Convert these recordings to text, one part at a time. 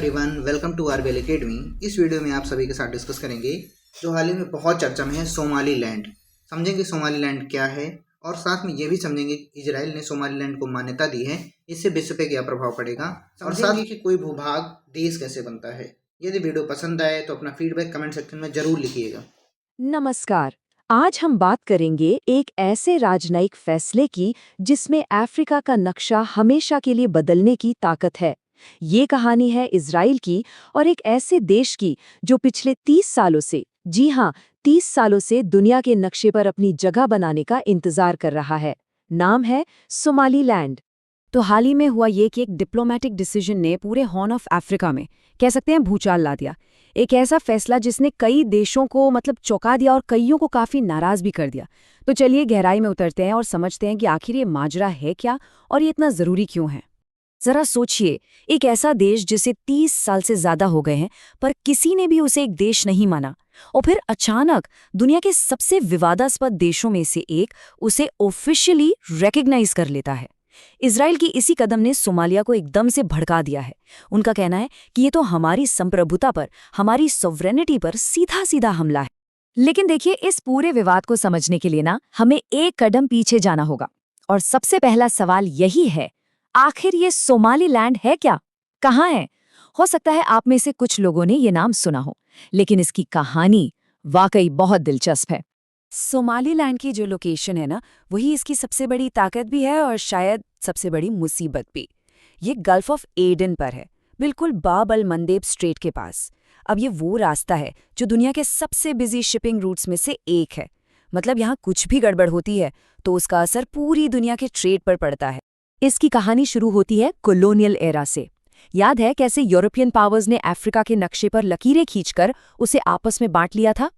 Everyone, welcome to RBL Academy. इस वीडियो में आप सभी के साथ डिस्कस करेंगे जो हाल ही में बहुत चर्चा में है, सोमालीलैंड। समझेंगे सोमालीलैंड क्या है और साथ में ये भी समझेंगे कि इजराइल ने सोमालीलैंड को मान्यता दी है, इससे विश्व पे क्या प्रभाव पड़ेगा, और साथ ही कि कोई भूभाग देश कैसे बनता है। यदि वीडियो पसंद आए तो अपना फीडबैक कमेंट सेक्शन में जरूर लिखिएगा। नमस्कार। आज हम बात करेंगे एक ऐसे राजनयिक फैसले की जिसमें अफ्रीका का नक्शा हमेशा के लिए बदलने की ताकत है। ये कहानी है इजराइल की और एक ऐसे देश की जो पिछले 30 सालों से, जी हाँ, 30 सालों से दुनिया के नक्शे पर अपनी जगह बनाने का इंतजार कर रहा है। नाम है सोमालीलैंड। तो हाल ही में हुआ ये कि एक डिप्लोमेटिक डिसीजन ने पूरे हॉर्न ऑफ अफ्रीका में, कह सकते हैं, भूचाल ला दिया। एक ऐसा फैसला जिसने कई देशों को चौंका दिया और कईयों को काफी नाराज भी कर दिया। तो चलिए गहराई में उतरते हैं और समझते हैं कि आखिर ये माजरा है क्या और ये इतना जरूरी क्यों है। जरा सोचिए, एक ऐसा देश जिसे 30 साल से ज्यादा हो गए हैं पर किसी ने भी उसे एक देश नहीं माना, और फिर अचानक दुनिया के सबसे विवादास्पद देशों में से एक उसे ऑफिशियली रिकॉग्नाइज कर लेता है। इजराइल की इसी कदम ने सोमालिया को एकदम से भड़का दिया है। उनका कहना है कि ये तो हमारी संप्रभुता पर, हमारी सॉवरेनिटी पर सीधा सीधा हमला है। लेकिन देखिए, इस पूरे विवाद को समझने के लिए हमें एक कदम पीछे जाना होगा। और सबसे पहला सवाल यही है, आखिर ये सोमालीलैंड है क्या? कहाँ है? हो सकता है आप में से कुछ लोगों ने ये नाम सुना हो, लेकिन इसकी कहानी वाकई बहुत दिलचस्प है। सोमालीलैंड की जो लोकेशन है वही इसकी सबसे बड़ी ताकत भी है और शायद सबसे बड़ी मुसीबत भी। ये गल्फ ऑफ एडन पर है, बिल्कुल बाब अल मंदेब स्ट्रेट के पास। अब ये वो रास्ता है जो दुनिया के सबसे बिजी शिपिंग रूट्स में से एक है। मतलब यहाँ कुछ भी गड़बड़ होती है तो उसका असर पूरी दुनिया के ट्रेड पर पड़ता है। इसकी कहानी शुरू होती है कॉलोनियल एरा से। याद है कैसे यूरोपियन पावर्स ने अफ्रीका के नक्शे पर लकीरें खींचकर उसे आपस में बांट लिया था?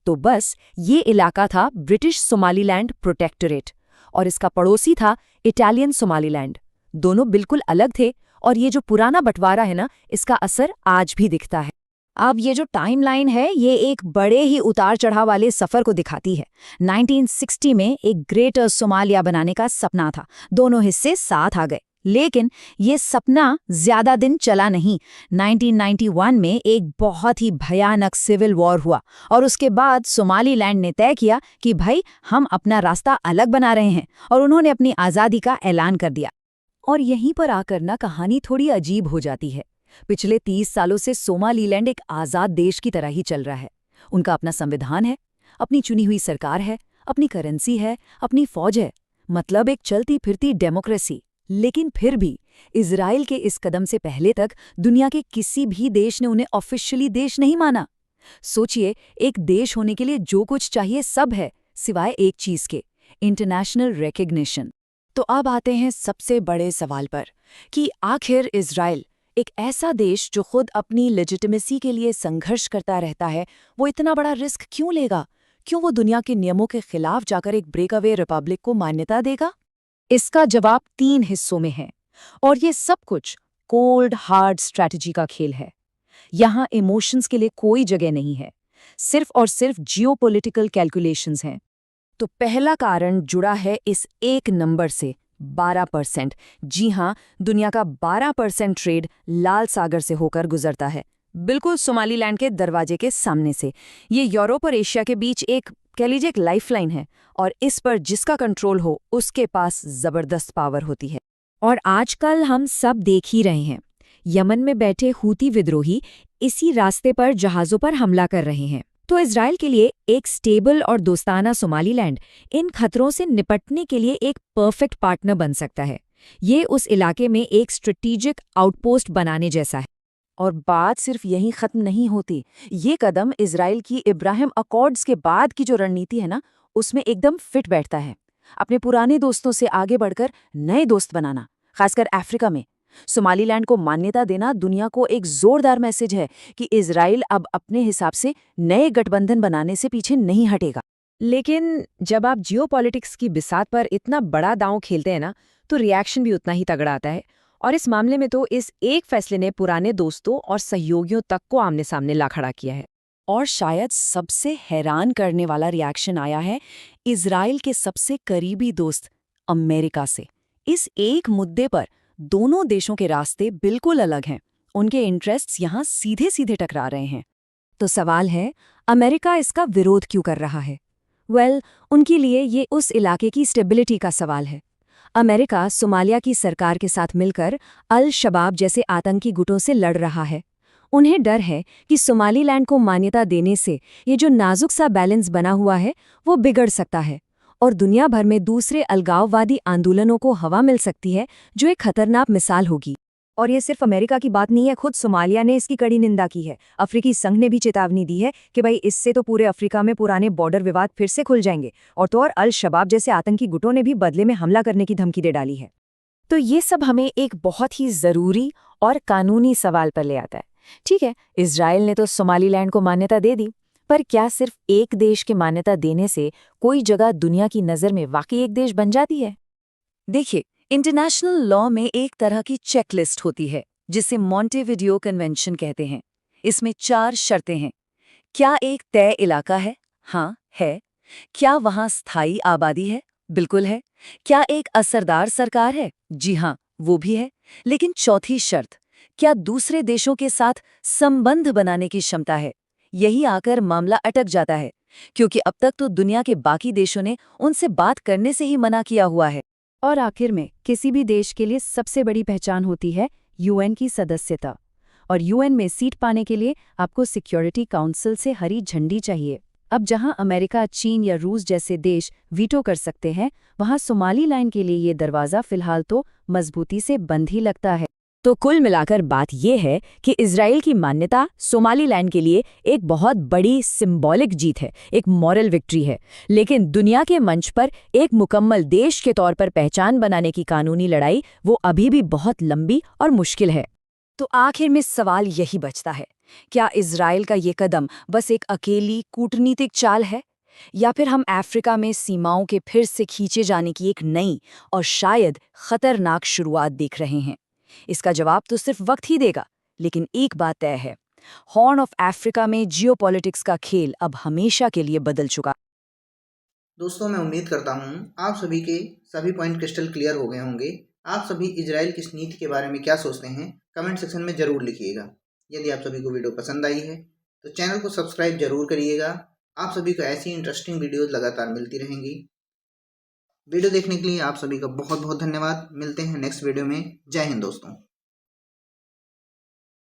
तो बस ये इलाका था ब्रिटिश सोमालीलैंड प्रोटेक्टोरेट और इसका पड़ोसी था इटालियन सोमालीलैंड। दोनों बिल्कुल अलग थे और ये जो पुराना बंटवारा है इसका असर आज भी दिखता है। अब ये जो टाइमलाइन है ये एक बड़े ही उतार चढ़ाव वाले सफर को दिखाती है। 1960 में एक ग्रेटर सोमालिया बनाने का सपना था, दोनों हिस्से साथ आ गए, लेकिन ये सपना ज्यादा दिन चला नहीं। 1991 में एक बहुत ही भयानक सिविल वॉर हुआ और उसके बाद सोमालीलैंड ने तय किया कि भाई हम अपना रास्ता अलग बना रहे हैं, और उन्होंने अपनी आज़ादी का ऐलान कर दिया। और यहीं पर आकर कहानी थोड़ी अजीब हो जाती है। पिछले 30 सालों से सोमालीलैंड एक आज़ाद देश की तरह ही चल रहा है। उनका अपना संविधान है, अपनी चुनी हुई सरकार है, अपनी करेंसी है, अपनी फौज है, मतलब एक चलती फिरती डेमोक्रेसी। लेकिन फिर भी इजराइल के इस कदम से पहले तक दुनिया के किसी भी देश ने उन्हें ऑफिशियली देश नहीं माना। सोचिए, एक देश होने के लिए जो कुछ चाहिए सब है, सिवाय एक चीज के, इंटरनेशनल रिकॉग्निशन। तो अब आते हैं सबसे बड़े सवाल पर कि आखिर इजराइल, एक ऐसा देश जो खुद अपनी लेजिटिमेसी के लिए संघर्ष करता रहता है, वो इतना बड़ा रिस्क क्यों लेगा? क्यों वो दुनिया के नियमों के खिलाफ जाकर एक ब्रेकअवे रिपब्लिक को मान्यता देगा? इसका जवाब 3 हिस्सों में है, और ये सब कुछ कोल्ड हार्ड स्ट्रैटेजी का खेल है। यहाँ इमोशंस के लिए कोई जगह नहीं है, सिर्फ और सिर्फ जियोपॉलिटिकल कैलकुलेशंस हैं। तो पहला कारण जुड़ा है इस एक नंबर से, 12%। जी हाँ, दुनिया का 12% ट्रेड लाल सागर से होकर गुजरता है, बिल्कुल सोमालीलैंड के दरवाजे के सामने से। ये यूरोप और एशिया के बीच एक, कह लीजिए, एक लाइफलाइन है, और इस पर जिसका कंट्रोल हो उसके पास जबरदस्त पावर होती है। और आजकल हम सब देख ही रहे हैं, यमन में बैठे हूती विद्रोही इसी रास्ते पर जहाज़ों पर हमला कर रहे हैं। तो इजराइल के लिए एक स्टेबल और दोस्ताना सोमालीलैंड इन खतरों से निपटने के लिए एक परफेक्ट पार्टनर बन सकता है। ये उस इलाके में एक स्ट्रेटेजिक आउटपोस्ट बनाने जैसा है। और बात सिर्फ यहीं खत्म नहीं होती। ये कदम इजराइल की इब्राहिम अकॉर्ड्स के बाद की जो रणनीति है उसमें एकदम फिट बैठता है। अपने पुराने दोस्तों से आगे बढ़कर नए दोस्त बनाना, खासकर अफ्रीका में। सोमालीलैंड को मान्यता देना दुनिया को एक जोरदार मैसेज है कि इजराइल अब अपने हिसाब से नए गठबंधन बनाने से पीछे नहीं हटेगा। लेकिन जब आप जियोपॉलिटिक्स की बिसात पर इतना बड़ा दांव खेलते हैं तो रिएक्शन भी उतना ही तगड़ा आता है। और इस मामले में तो इस एक फैसले ने पुराने दोस्तों और सहयोगियों तक को आमने सामने ला खड़ा किया है। और शायद सबसे हैरान करने वाला रिएक्शन आया है इजराइल के सबसे करीबी दोस्त अमेरिका से। इस एक मुद्दे पर दोनों देशों के रास्ते बिल्कुल अलग हैं। उनके इंटरेस्ट्स यहाँ सीधे सीधे टकरा रहे हैं। तो सवाल है, अमेरिका इसका विरोध क्यों कर रहा है? उनके लिए ये उस इलाके की स्टेबिलिटी का सवाल है। अमेरिका सोमालिया की सरकार के साथ मिलकर अल शबाब जैसे आतंकी गुटों से लड़ रहा है। उन्हें डर है कि सोमालीलैंड को मान्यता देने से ये जो नाजुक सा बैलेंस बना हुआ है वो बिगड़ सकता है और दुनिया भर में दूसरे अलगाववादी आंदोलनों को हवा मिल सकती है, जो एक खतरनाक मिसाल होगी। और ये सिर्फ अमेरिका की बात नहीं है, खुद सोमालिया ने इसकी कड़ी निंदा की है। अफ्रीकी संघ ने भी चेतावनी दी है कि भाई इससे तो पूरे अफ्रीका में पुराने बॉर्डर विवाद फिर से खुल जाएंगे। और अल शबाब जैसे आतंकी गुटों ने भी बदले में हमला करने की धमकी दे डाली है। तो ये सब हमें एक बहुत ही ज़रूरी और कानूनी सवाल पर ले आता है। ठीक है, इजराइल ने तो सोमालीलैंड को मान्यता दे दी, पर क्या सिर्फ एक देश के मान्यता देने से कोई जगह दुनिया की नज़र में वाकई एक देश बन जाती है? देखिए, इंटरनेशनल लॉ में एक तरह की चेकलिस्ट होती है जिसे मॉन्टेविडियो कन्वेंशन कहते हैं। इसमें 4 शर्तें हैं। क्या एक तय इलाका है? हाँ, है। क्या वहाँ स्थायी आबादी है? बिल्कुल है। क्या एक असरदार सरकार है? जी हाँ, वो भी है। लेकिन चौथी शर्त, क्या दूसरे देशों के साथ संबंध बनाने की क्षमता है? यही आकर मामला अटक जाता है, क्योंकि अब तक तो दुनिया के बाकी देशों ने उनसे बात करने से ही मना किया हुआ है। और आखिर में किसी भी देश के लिए सबसे बड़ी पहचान होती है यूएन की सदस्यता। और यूएन में सीट पाने के लिए आपको सिक्योरिटी काउंसिल से हरी झंडी चाहिए। अब जहां अमेरिका, चीन या रूस जैसे देश वीटो कर सकते हैं, वहां सोमालीलैंड के लिए ये दरवाज़ा फिलहाल तो मजबूती से बंद ही लगता है। तो कुल मिलाकर बात यह है कि इजराइल की मान्यता सोमालीलैंड के लिए एक बहुत बड़ी सिंबॉलिक जीत है, एक मॉरल विक्ट्री है। लेकिन दुनिया के मंच पर एक मुकम्मल देश के तौर पर पहचान बनाने की कानूनी लड़ाई वो अभी भी बहुत लंबी और मुश्किल है। तो आखिर में सवाल यही बचता है, क्या इजराइल का ये कदम बस एक अकेली कूटनीतिक चाल है, या फिर हम अफ्रीका में सीमाओं के फिर से खींचे जाने की एक नई और शायद खतरनाक शुरुआत देख रहे हैं? इसका जवाब तो सिर्फ वक्त ही देगा। लेकिन एक बात तय है, हॉर्न ऑफ अफ्रीका में जियोपॉलिटिक्स का खेल अब हमेशा के लिए बदल चुका। दोस्तों, मैं उम्मीद करता हूँ आप सभी के सभी पॉइंट क्रिस्टल क्लियर हो गए होंगे। आप सभी इजराइल की इस नीति के बारे में क्या सोचते हैं, कमेंट सेक्शन में ज़रूर लिखिएगा। यदि आप सभी को वीडियो पसंद आई है तो चैनल को सब्सक्राइब जरूर करिएगा। आप सभी को ऐसी इंटरेस्टिंग वीडियोज़ लगातार मिलती रहेंगी। वीडियो देखने के लिए आप सभी का बहुत बहुत धन्यवाद। मिलते हैं नेक्स्ट वीडियो में। जय हिंद दोस्तों।